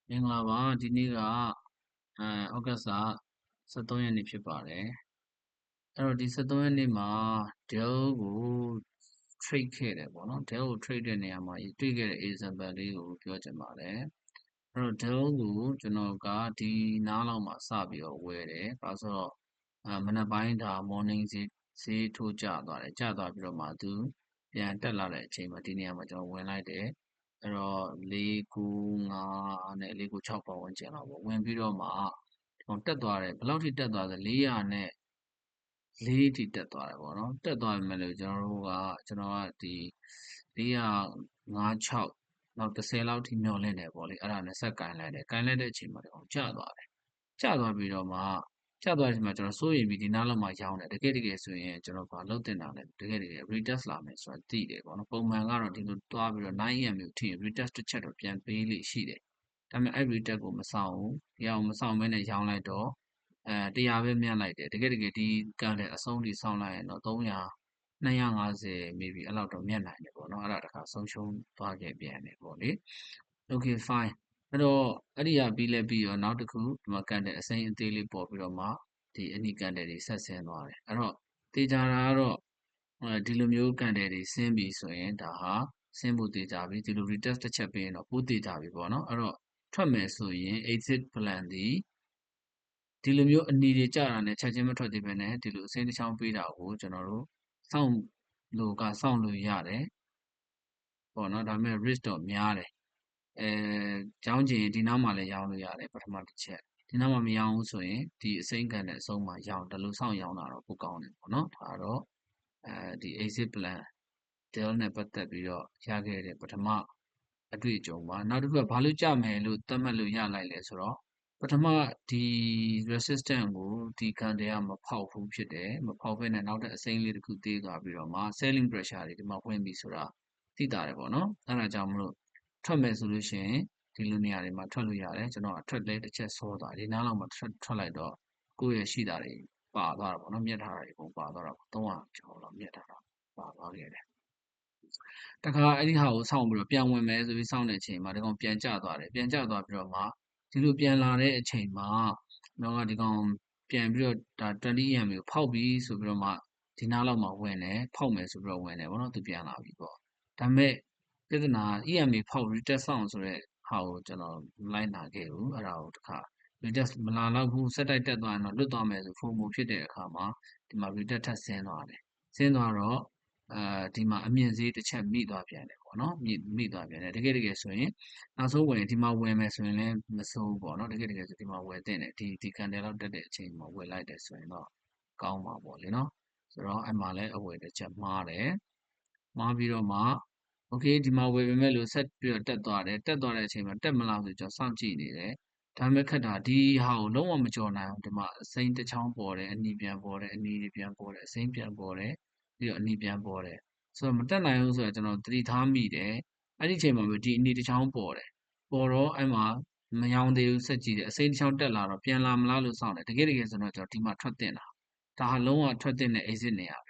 မင်္ဂလာပါဒီနေ့ကဩဂတ်စ်လ13ရက်နေ့ဖြစ်ပါတယ်အဲ့တော့ဒီ13ရက်နေ့မှာ Dell ကို trade ခဲ့တယ်ပေါ့နော် Dell ကို trade တဲ့နေရာမှာတွေ့ခဲ့တဲ့ example လေးကိုပြောချင်ပါတယ်အဲ့တော့ Dell ကိုကျွန်တော်ကဒီနားလောက်မှာစပြီးတော့ဝယ်တယ်ဒါဆိုတော့မနက်ပိုင်းဒါ morning ဈေးထိုးကျသွားတယ်ကျသွားပြီးတော့မှသူပြန်တက်လာတဲ့အချိန်မှာဒီနေရာမှာကျွန်တော်ဝင်လိုက်တယ်အဲ့တော့495နဲ့496ပတ်ဝန်းကျင်လောက်ပေါ့ဝင်ပြီးတော့မှတက်သွားတယ်ဘယ်လောက်ထိတက်သွားလဲ400နဲ့4ထိတက်သွားတယ်ပေါ့နော်တက်သွားပြီမဲ့လို့ကျွန်တော်ကဒီ456နောက်10လောက်ထိမျောလင့်တယ်ပေါ့လေအဲ့ဒါနဲ့ဆက်ကင်လိုက်တယ်ကင်လိုက်တဲ့အချိန်မှာတော့ကျသွားတယ်ကျသွားပြီးတော့မှကျသွားတဲ့အချိန်မှာကျွန်တော်စိုးရိမ်ပြီးဒီနားလောက်မှာရောင်းတယ်တကယ်ဆိုရင်ကျွန်တော်ဘာလုပ်တင်တာလဲတကယ်retest လာမယ်ဆိုတာသိတယ်ပေါ့နော်ပုံမှန်ကတော့ဒီလိုတွားပြီးတော့ 9am ကိုထိ retest တစ်ချက်တော့ပြန်ပေးလိမ့်ရှိတယ်ဒါပေမဲ့အဲ့ retest ကိုမဆောင်ဘူးဒီအောင်မဆောင်ဘဲနဲ့ရောင်းလိုက်တော့100ပဲမြတ်လိုက်တယ်တကယ်ဒီကန်တဲ့အဆုံးထိဆောင်လိုက်ရင်တော့300 250 maybe အဲ့လောက်တော့မြတ်နိုင်တယ်ပေါ့နော်အဲ့ဒါတခါဆုံးရှုံးသွားခဲ့ပြန်တယ်ပေါ့လေ okay fine အဲ့တော့အဲ့ဒီကပြီးတော့နောက်တစ်ခုဒီမှာကန်တဲ့အစိမ်းအသေးလေးပေါ်ပြီးတော့မှဒီအနီကန်တဲ့တွေဆက်ဆင်းသွားတယ်အဲ့တော့တေချာတာကတော့ဒီလိုမျိုးကန်တဲ့တွေဆင်းပြီဆိုရင်ဒါဟာဆင်းဖို့တေချာပြီဒီလို retest တစ်ချက်ပေးရင်တော့ပိုတေချာပြီပေါ့နော်အဲ့တော့ထွက်မယ်ဆိုရင် exit plan ဒီလိုမျိုးအနီတွေကျတာနဲ့ချက်ချင်းမထွက်သေးပဲနဲ့ဒီလိုအစိမ်းတစ်ချောင်းပေးတာကိုကျွန်တော်တို့စောင့်လို့ရတယ်ပေါ့နော်ဒါပေမဲ့ risk တော့များတယ်ရောင်းချင်ရင်ဒီနားမှာလည်းရောင်းလို့ရတယ်ပထမတစ်ချက်ဒီနားမှာမရောင်းဘူးဆိုရင်ဒီအစိမ်းကန်တဲ့အဆုံးမှာရောင်းဒါလိုစောင့်ရောင်းတာတော့ပိုကောင်းတယ်ပေါ့နော်ဒါတော့ဒီ exit plan Dell နဲ့ပတ်သက်ပြီးတော့ရခဲ့တဲ့ပထမအတွေ့အကြုံပါနောက်တစ်ခုကဘာလို့ကြမယ်လို့သတ်မှတ်လို့ရလိုက်လဲဆိုတော့ပထမဒီ resistance ကိုဒီကန်တွေကမဖောက်ဘူးဖြစ်တယ်မဖောက်ဘဲနဲ့နောက်ထပ်အစိမ်းလေးတစ်ခုသေးသွားပြီးတော့မှ selling pressure တွေဒီမှာဝင်ပြီဆိုတာသိတာတယ်ပေါ့နော်အဲ့ဒါကြောင့်မလို့ထွက်မယ်ဆိုလို့ရှိရင်ဒီလိုနေရာတွေမှာထွက်လို့ရတယ်ကျွန်တော်အထွက်လဲတစ်ချက်စောသွားဒီနားလောက်မှာထွက်လိုက်တော့ကိုယ့်ရဲ့ရှိတာတွေပါသွားတာပေါ့နော်မြတ်ထားတာတွေပုံပါသွားတာပေါ့300ကျော်လောက်မြတ်ထားတာပါသွားခဲ့တယ်တခါအဲ့ဒီဟာကိုစောင့်ပြီးတော့ပြန်ဝင်မယ်ဆိုပြီးစောင့်တဲ့အချိန်မှာဒီကောင်ပြန်ကျသွားတယ်ပြန်ကျသွားပြီးတော့မှဒီလိုပြန်လာတဲ့အချိန်မှာတော့ဒီကောင်ပြန်ပြီးတော့ဒါ 20am ကိုဖောက်ပြီးဆိုပြီးတော့မှဒီနားလောက်မှာဝင်တယ်ဖောက်မယ်ဆိုပြီးတော့ဝင်တယ်ဗောနော်သူပြန်လာပြီပေါ့ဒါပေမဲ့ပြဿနာ EMA ဖောက် retest ဆောင်ဆိုတဲ့ဟာကိုကျွန်တော်မလိုက်နာခဲ့ဘူးအဲ့ဒါကိုတခါ retest မလာတော့ဘူးစက်တိုက်တက်သွားရင်တော့လွတ်သွားမယ်ဆို FOMO ဖြစ်တဲ့အခါမှာဒီမှာ retest ထပ်ဆင်းသွားတယ်ဆင်းသွားတော့ဒီမှာအမြင့်ဈေးတစ်ချက်မိသွားပြန်တယ်ပေါ့နော်မိသွားပြန်တယ်တကယ်ဆိုရင်နောက်ဆုံးဝင်ဒီမှာဝင်မယ်ဆိုရင်လည်းမစိုးဘူးပေါ့နော်တကယ်ဆိုဒီမှာဝယ်တင်တယ်ဒီကန်တယ်လောက်တက်တဲ့အချိန်မှာဝယ်လိုက်တယ်ဆိုရင်တော့ကောင်းပါပေါ့လေနော်ဆိုတော့အဲ့မှာလည်းအဝယ်တစ်ချက်မှားတယ်မှားပြီးတော့မှโอเคဒီမှာဝယ်ပေမဲ့လို့ဆက်ပြီးတော့တက်သွားတယ်တက်သွားတဲ့အချိန်မှာတက်မလားဆိုကျွန်တော်စောင့်ကြည့်နေတယ်ဒါပေမဲ့ခက်တာဒီဟာကိုလုံးဝမကြော်နိုင်အောင်ဒီမှာအစိမ်းတစ်ချောင်းပေါ်တယ်အနီပြန်ပေါ်တယ်အနီပြန်ပေါ်တယ်အစိမ်းပြန်ပေါ်တယ်ပြီးတော့အနီပြန်ပေါ်တယ်ဆိုတော့မတက်နိုင်ဘူးဆိုတော့ကျွန်တော်သတိထားမိတယ်အဲ့ဒီအချိန်မှာပဲဒီအနီတစ်ချောင်းပေါ်တယ်ပေါ်တော့အဲ့မှာမရောင်းသေးဘူးဆက်ကြည့်တယ်အစိမ်းတစ်ချောင်းတက်လာတော့ပြန်လာမလားလို့စောင့်တယ်တကယ်ဆိုတော့ကျွန်တော်ဒီမှာထွက်တင်တာဒါဟာလုံးဝထွက်တင်တဲ့ exit နေရာပဲ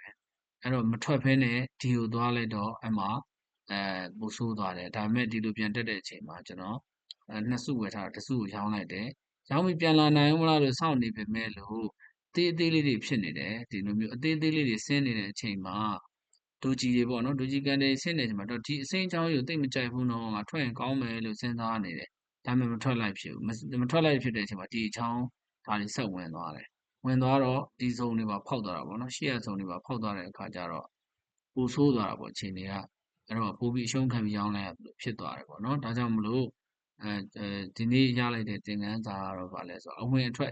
အဲ့တော့မထွက်ဖဲနဲ့ဒီကိုသွားလိုက်တော့အဲ့မှာပိုဆိုးသွားတယ်ဒါပေမဲ့ဒီလိုပြန်တက်တဲ့အချိန်မှာကျွန်တော်နှစ်စုဝယ်ထားတာတစ်စုကိုရောင်းလိုက်တယ်ရောင်းပြီးပြန်လာနိုင်ဦးမလားလို့စောင့်နေပေမဲ့လို့သေးသေးလေးတွေဖြစ်နေတယ်ဒီလိုမျိုးအသေးသေးလေးတွေဆင်းနေတဲ့အချိန်မှာဒိုဂျီတွေပေါ့နော်ဒိုဂျီကန်တွေဆင်းနေချိန်မှာတော့ဒီအစိမ်းချောင်းကြီးကိုသိမကြိုက်ဘူးနော်ငါထွက်ရင်ကောင်းမယ်လို့စဉ်းစားနေတယ်ဒါပေမဲ့မထွက်လိုက်ဖြစ်ဘူးမထွက်လိုက်ဖြစ်တဲ့အချိန်မှာဒီအချောင်းဒါတွေဆက်ဝင်သွားတယ်ဝင်သွားတော့ဒီဇုံတွေပါဖောက်သွားတာပေါ့နော်ရှေ့ကဇုံတွေပါဖောက်သွားတဲ့အခါကျတော့ပိုဆိုးသွားတာပေါ့အခြေအနေကအဲ့တော့ပိုပြီးအရှုံးခံပြီးရောင်းလိုက်ရလို့ဖြစ်သွားတယ်ပေါ့နော်ဒါကြောင့်မလို့ဒီနေ့ရလိုက်တဲ့သင်ခန်းစာကတော့ဗာလဲဆိုတော့အဝင်အထွက်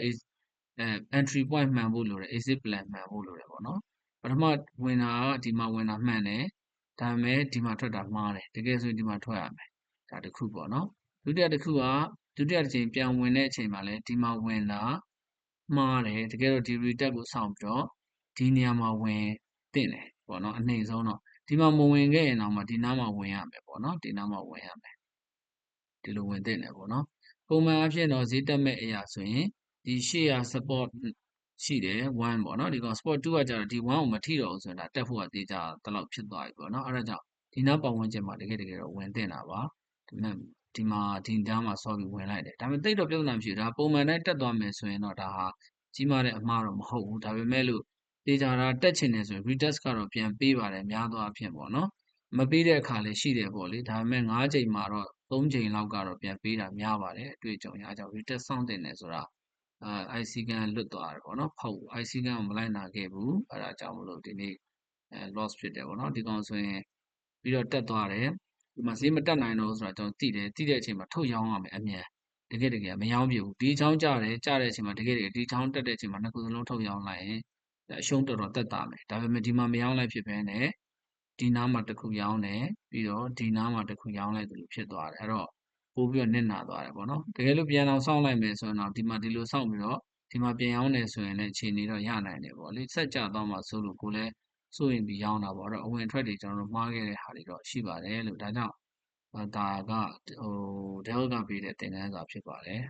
entry point မှန်ဖို့လိုတယ် exit plan မှန်ဖို့လိုတယ်ပေါ့နော်ပထမဝင်တာကဒီမှာဝင်တာမှန်တယ်ဒါပေမဲ့ဒီမှာထွက်တာမှားတယ်တကယ်ဆိုရင်ဒီမှာထွက်ရမယ်ဒါတစ်ခုပေါ့နော်ဒုတိယတစ်ခုကဒုတိယတစ်ချိန်ပြန်ဝင်တဲ့အချိန်မှာလဲဒီမှာဝင်တာမှားတယ်တကယ်တော့ဒီ retest ကိုစောင့်ပြီးတော့ဒီနေရာမှာဝင်သင့်တယ်ပေါ့နော်အနှိမ့်ဆုံးတော့ဒီမှာမဝင်ခဲ့ရင်တော့မှဒီနားမှာဝင်ရမယ်ပေါ့နော်ဒီနားမှာဝင်ရမယ်ဒီလိုဝင်သင့်တယ်ပေါ့နော်ပုံမှန်အဖြစ်တော့ဈေးတက်မဲ့အရာဆိုရင်ဒီရှေ့က support ရှိတယ်1ပေါ့နော်ဒီကောင် support 2ကကျတော့ဒီ1ကိုမထိတော့ဘူးဆိုရင်ဒါတက်ဖို့ကတေးကြတလောက်ဖြစ်သွားပြီပေါ့နော်အဲ့ဒါကြောင့်ဒီနားပတ်ဝန်းကျင်မှာတကယ်တော့ဝင်သင့်တာပါဒါပေမဲ့ ဒီနားမှာစောပြီးဝင်လိုက်တယ်ဒါပေမဲ့တိတ်တော့ပြဿနာမရှိဘူးဒါပုံမှန်တိုင်းတက်သွားမယ်ဆိုရင်တော့ဒါဟာကြီးမားတဲ့အမှားတော့မဟုတ်ဘူးဒါပေမဲ့လို့တေချာတာတက်ချင်တယ်ဆိုရင် retest ကတော့ပြန်ပေးပါတယ်များသောအားဖြင့်ပေါ့နော်မပေးတဲ့အခါလည်းရှိတယ်ပေါ့လေဒါပေမဲ့9ချိန်မှာတော့3ချိန်လောက်ကတော့ပြန်ပေးတာများပါတယ်အတွေ့အကြုံအရအကြောင်း retest စောင့်တင်တယ်ဆိုတာIC ကန်လွတ်သွားတယ်ပေါ့နော်ဖောက် IC ကန်ကိုမလိုက်နာခဲ့ဘူးအဲဒါကြောင့်မလို့ဒီနေ့loss ဖြစ်တယ်ပေါ့နော်ဒီကောင်ဆိုရင်ပြီးတော့တက်သွားတယ်ဒီမှာဈေးမတက်နိုင်တော့ဆိုတာကျွန်တော်သိတယ်သိတဲ့အချိန်မှာထုတ်ရောင်းရမယ်အမြန်တကယ်မရောင်းပြဘူးဒီချောင်းကြတယ်ကြတဲ့အချိန်မှာတကယ်ဒီချောင်းတက်တဲ့အချိန်မှာနှစ်ခုစလုံးထုတ်ရောင်းလိုက်ရင်အရှုံးတော်တက်တာမယ်ဒါပေမဲ့ဒီမှာမရောင်းလိုက်ဖြစ်ဘဲနဲ့ဒီနားမှာတစ်ခုရောင်းတယ်ပြီးတော့ဒီနားမှာတစ်ခုရောင်းလိုက်တယ်လို့ဖြစ်သွားတယ်အဲ့တော့ပို့ပြီးတော့နစ်နာသွားတယ်ပေါ့နော်တကယ်လို့ပြန်အောင်စောင့်လိုက်မယ်ဆိုရင်တော့ဒီမှာဒီလိုစောင့်ပြီးတော့ဒီမှာပြန်ရောင်းတယ်ဆိုရင်လည်းအခြေအနေတော့ရနိုင်တယ်ပေါ့လေဆက်ကြသွားမှာဆိုလို့ကိုလည်းစိုးရင်ပြီးရောင်းတာပေါ့တော့အဝင်အထွက်တွေကျွန်တော်တို့မှားခဲ့တဲ့ဟာတွေတော့ရှိပါတယ်လို့ဒါကြောင့်ဒါကDell ကပေးတဲ့သင်ခန်းစာဖြစ်ပါတယ်